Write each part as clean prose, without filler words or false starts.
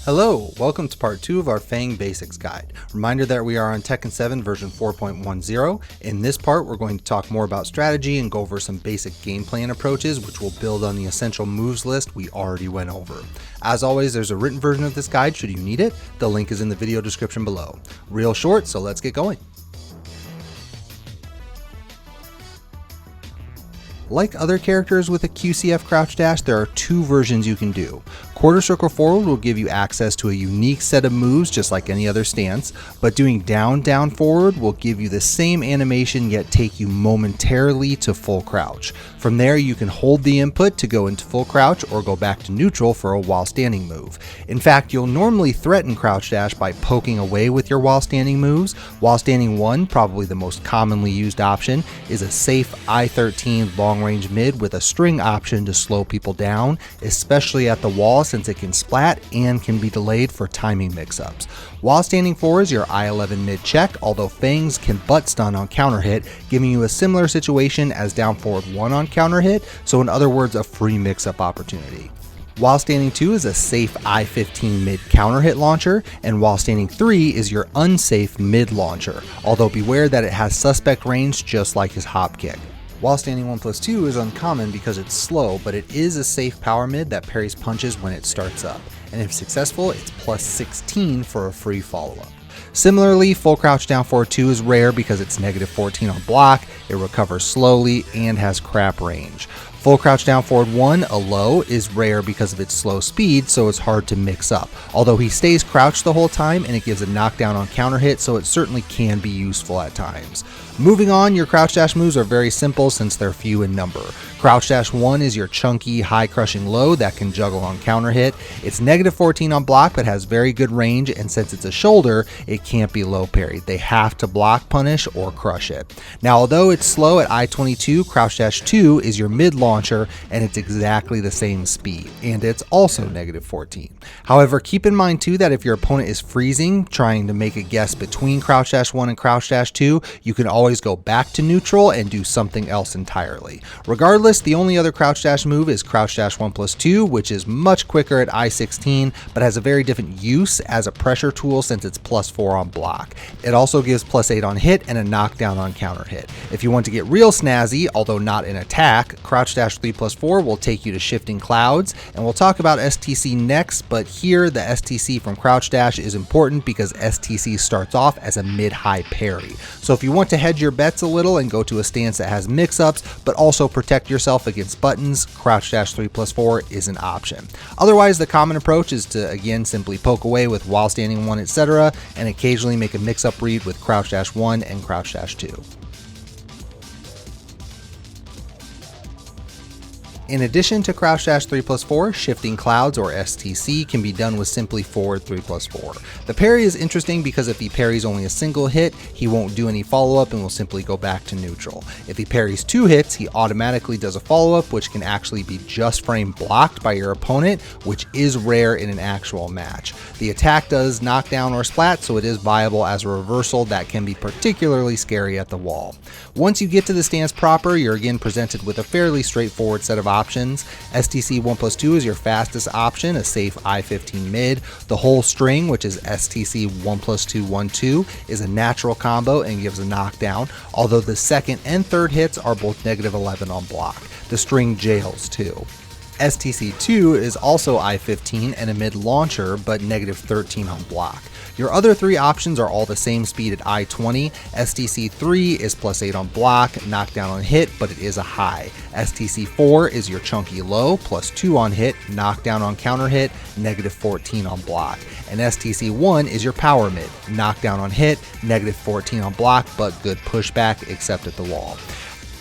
Hello, welcome to part 2 of our Feng Basics Guide. Reminder that we are on Tekken 7 version 4.10. In this part, we're going to talk more about strategy and go over some basic game plan approaches, which will build on the essential moves list we already went over. As always, there's a written version of this guide should you need it. The link is in the video description below. Real short, so let's get going. Like other characters with a QCF crouch dash, there are two versions you can do. Quarter circle forward will give you access to a unique set of moves just like any other stance, but doing down down forward will give you the same animation yet take you momentarily to full crouch. From there you can hold the input to go into full crouch or go back to neutral for a while standing move. In fact, you'll normally threaten crouch dash by poking away with your while standing moves. While standing 1, probably the most commonly used option, is a safe I-13 long range mid with a string option to slow people down, especially at the wall since it can splat and can be delayed for timing mix-ups. While standing 4 is your I-11 mid check, although Fangs can butt stun on counter hit, giving you a similar situation as down forward 1 on counter hit, so in other words a free mix-up opportunity. While standing 2 is a safe I-15 mid counter hit launcher, and while standing 3 is your unsafe mid launcher, although beware that it has suspect range just like his hop kick. While standing 1+2 is uncommon because it's slow, but it is a safe power mid that parries punches when it starts up, and if successful, it's +16 for a free follow-up. Similarly, full crouch down forward 2 is rare because it's -14 on block, it recovers slowly, and has crap range. Full crouch down forward 1, a low, is rare because of its slow speed, so it's hard to mix up, although he stays crouched the whole time and it gives a knockdown on counter hit, so it certainly can be useful at times. Moving on, your crouch dash moves are very simple since they're few in number. Crouch dash 1 is your chunky, high crushing low that can juggle on counter hit. It's -14 on block but has very good range, and since it's a shoulder, it can't be low parried. They have to block punish or crush it. Now, although it's slow at I-22, crouch dash 2 is your mid launcher and it's exactly the same speed, and it's also -14. However, keep in mind too that if your opponent is freezing, trying to make a guess between crouch dash 1 and crouch dash 2, you can always go back to neutral and do something else entirely. Regardless, the only other crouch dash move is crouch dash 1+2, which is much quicker at I-16, but has a very different use as a pressure tool since it's +4 on block. It also gives +8 on hit and a knockdown on counter hit. If you want to get real snazzy, although not in attack, crouch dash 3+4 will take you to shifting clouds, and we'll talk about STC next, but here the STC from crouch dash is important because STC starts off as a mid-high parry. So if you want to hedge your bets a little and go to a stance that has mix-ups, but also protect yourself against buttons, crouch dash 3+4 is an option. Otherwise, the common approach is to again simply poke away with while standing 1, etc., and occasionally make a mix-up read with crouch dash 1 and crouch dash 2. In addition to crouch dash 3+4, shifting clouds or STC can be done with simply forward 3+4. The parry is interesting because if he parries only a single hit, he won't do any follow-up and will simply go back to neutral. If he parries 2 hits, he automatically does a follow-up, which can actually be just frame blocked by your opponent, which is rare in an actual match. The attack does knockdown or splat, so it is viable as a reversal that can be particularly scary at the wall. Once you get to the stance proper, you're again presented with a fairly straightforward set of options. STC 1+2 is your fastest option, a safe I-15 mid. The whole string, which is STC 1+2-1-2, is a natural combo and gives a knockdown, although the second and third hits are both -11 on block. The string jails too. STC 2 is also I-15 and a mid launcher, but -13 on block. Your other 3 options are all the same speed at I-20. STC 3 is +8 on block, knockdown on hit, but it is a high. STC 4 is your chunky low, +2 on hit, knockdown on counter hit, -14 on block. And STC 1 is your power mid, knockdown on hit, -14 on block, but good pushback except at the wall.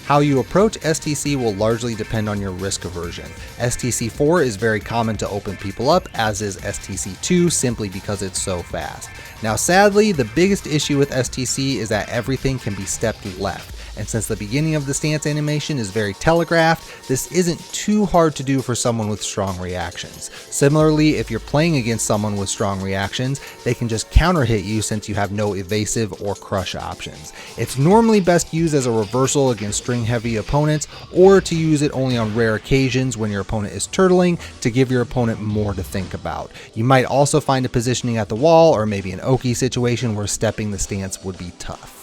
How you approach STC will largely depend on your risk aversion. STC 4 is very common to open people up, as is STC 2, simply because it's so fast. Now sadly, the biggest issue with STC is that everything can be stepped left. and since the beginning of the stance animation is very telegraphed, this isn't too hard to do for someone with strong reactions. Similarly, if you're playing against someone with strong reactions, they can just counter hit you since you have no evasive or crush options. It's normally best used as a reversal against string heavy opponents, or to use it only on rare occasions when your opponent is turtling to give your opponent more to think about. You might also find a positioning at the wall or maybe an Oki situation where stepping the stance would be tough.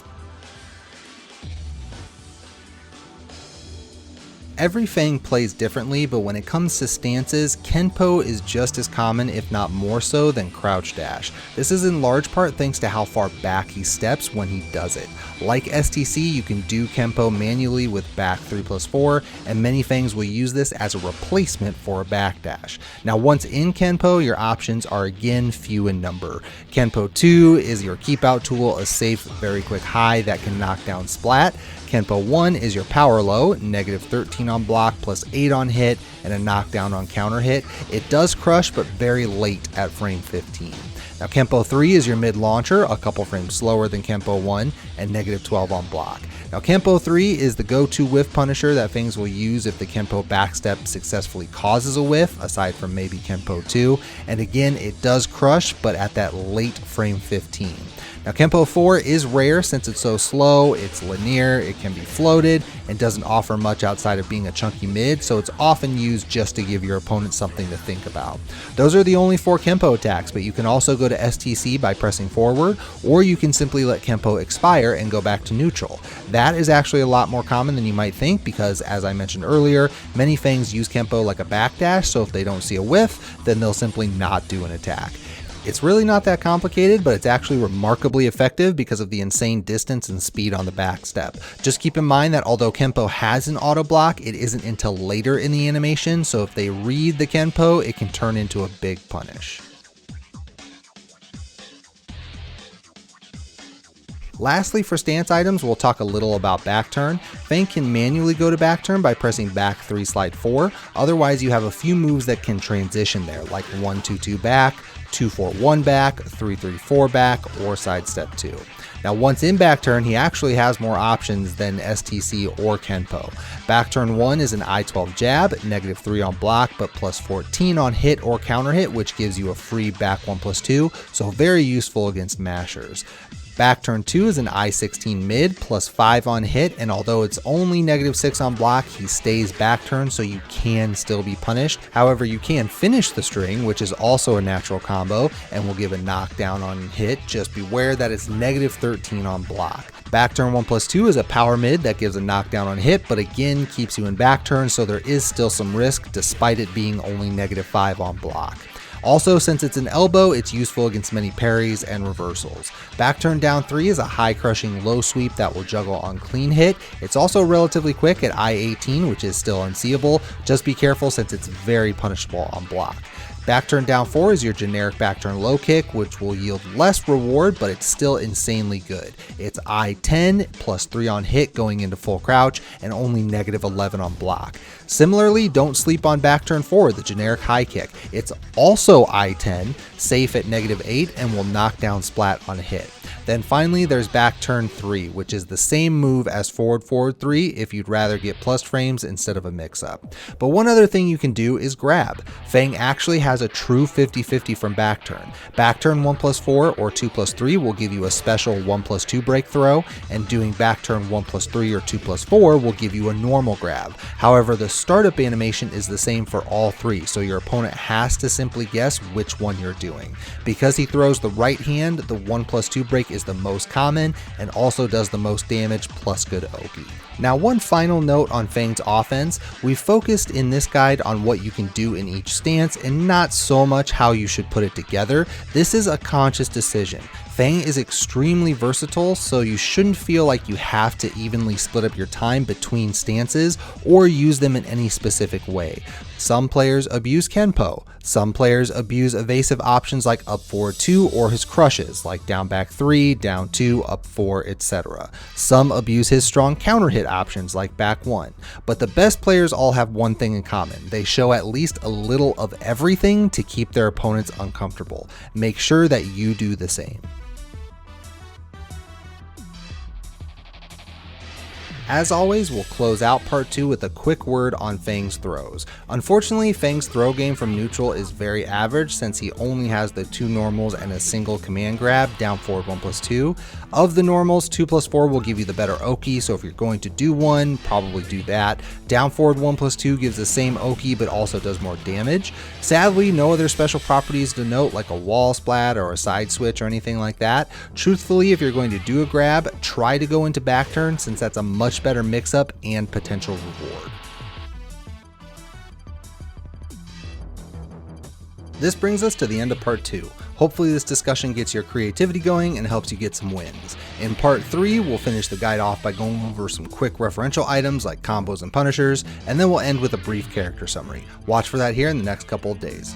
Every Feng plays differently, but when it comes to stances, Kenpo is just as common, if not more so, than crouch dash. This is in large part thanks to how far back he steps when he does it. Like STC, you can do Kenpo manually with back 3+4, and many Fengs will use this as a replacement for a backdash. Now once in Kenpo, your options are again few in number. Kenpo 2 is your keep out tool, a safe, very quick high that can knock down splat. Kenpo 1 is your power low, -13 on block, +8 on hit, and a knockdown on counter hit. It does crush, but very late at frame 15. Now Kenpo 3 is your mid launcher, a couple frames slower than Kenpo 1, and -12 on block. Now Kenpo 3 is the go-to whiff punisher that Fengs will use if the Kenpo backstep successfully causes a whiff, aside from maybe Kenpo 2, and again it does crush, but at that late frame 15. Now Kenpo 4 is rare since it's so slow, it's linear, it can be floated, and doesn't offer much outside of being a chunky mid, so it's often used just to give your opponent something to think about. Those are the only 4 Kenpo attacks, but you can also go to STC by pressing forward, or you can simply let Kenpo expire and go back to neutral. That is actually a lot more common than you might think because, as I mentioned earlier, many Fengs use Kenpo like a backdash, so if they don't see a whiff, then they'll simply not do an attack. It's really not that complicated, but it's actually remarkably effective because of the insane distance and speed on the back step. Just keep in mind that although Kenpo has an auto block, it isn't until later in the animation, so if they read the Kenpo, it can turn into a big punish. Lastly, for stance items, we'll talk a little about back turn. Feng can manually go to back turn by pressing back 3 slide 4. Otherwise, you have a few moves that can transition there, like 1-2-2 back, 2-4-1 back, 3-3-4 back, or sidestep 2. Now once in back turn, he actually has more options than STC or Kenpo. Back turn 1 is an I-12 jab, -3 on block, but +14 on hit or counter hit, which gives you a free back 1+2, so very useful against mashers. Back turn 2 is an I-16 mid, +5 on hit, and although it's only -6 on block, he stays back turn, so you can still be punished. However, you can finish the string, which is also a natural combo, and will give a knockdown on hit. Just beware that it's -13 on block. Back turn 1+2 is a power mid that gives a knockdown on hit, but again keeps you in back turn, so there is still some risk despite it being only -5 on block. Also, since it's an elbow, it's useful against many parries and reversals. Back turn down 3 is a high crushing low sweep that will juggle on clean hit. It's also relatively quick at I-18, which is still unseeable. Just be careful since it's very punishable on block. Back turn down 4 is your generic back turn low kick, which will yield less reward, but it's still insanely good. It's I-10 +3 on hit going into full crouch and only -11 on block. Similarly, don't sleep on back turn 4, the generic high kick. It's also I-10, safe at -8, and will knock down splat on hit. Then finally, there's back turn 3, which is the same move as forward 3 if you'd rather get plus frames instead of a mix-up. But one other thing you can do is grab. Feng actually has a true 50-50 from back turn. Back turn 1+4 or 2+3 will give you a special 1+2 break throw, and doing back turn 1+3 or 2+4 will give you a normal grab. However, the startup animation is the same for all 3, so your opponent has to simply guess which one you're doing. Because he throws the right hand, the 1+2 break is the most common and also does the most damage plus good Oki. Now, one final note on Feng's offense, we focused in this guide on what you can do in each stance and not so much how you should put it together. This is a conscious decision. Feng is extremely versatile, so you shouldn't feel like you have to evenly split up your time between stances or use them in any specific way. Some players abuse Kenpo. Some players abuse evasive options like up 4-2 or his crushes like down back 3, down 2, up 4, etc. Some abuse his strong counter hit options like back 1. But the best players all have one thing in common. They show at least a little of everything to keep their opponents uncomfortable. Make sure that you do the same. As always, we'll close out part 2 with a quick word on Feng's throws. Unfortunately, Feng's throw game from neutral is very average since he only has the 2 normals and a single command grab, down forward 1+2. Of the normals, 2+4 will give you the better Oki, so if you're going to do one, probably do that. Down forward 1+2 gives the same Oki but also does more damage. Sadly, no other special properties to note like a wall splat or a side switch or anything like that. Truthfully, if you're going to do a grab, try to go into back turn since that's a much better mix-up and potential reward. This brings us to the end of part 2. Hopefully this discussion gets your creativity going and helps you get some wins. In part 3, we'll finish the guide off by going over some quick referential items like combos and punishers, and then we'll end with a brief character summary. Watch for that here in the next couple of days.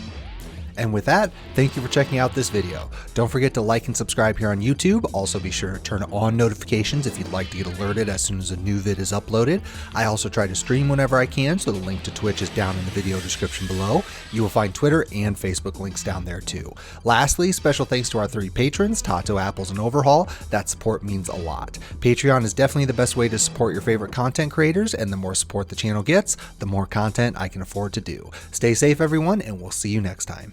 And with that, thank you for checking out this video. Don't forget to like and subscribe here on YouTube. Also be sure to turn on notifications if you'd like to get alerted as soon as a new vid is uploaded. I also try to stream whenever I can, so the link to Twitch is down in the video description below. You will find Twitter and Facebook links down there too. Lastly, special thanks to our 3 patrons, Tato, Apples, and Overhaul. That support means a lot. Patreon is definitely the best way to support your favorite content creators, and the more support the channel gets, the more content I can afford to do. Stay safe everyone, and we'll see you next time.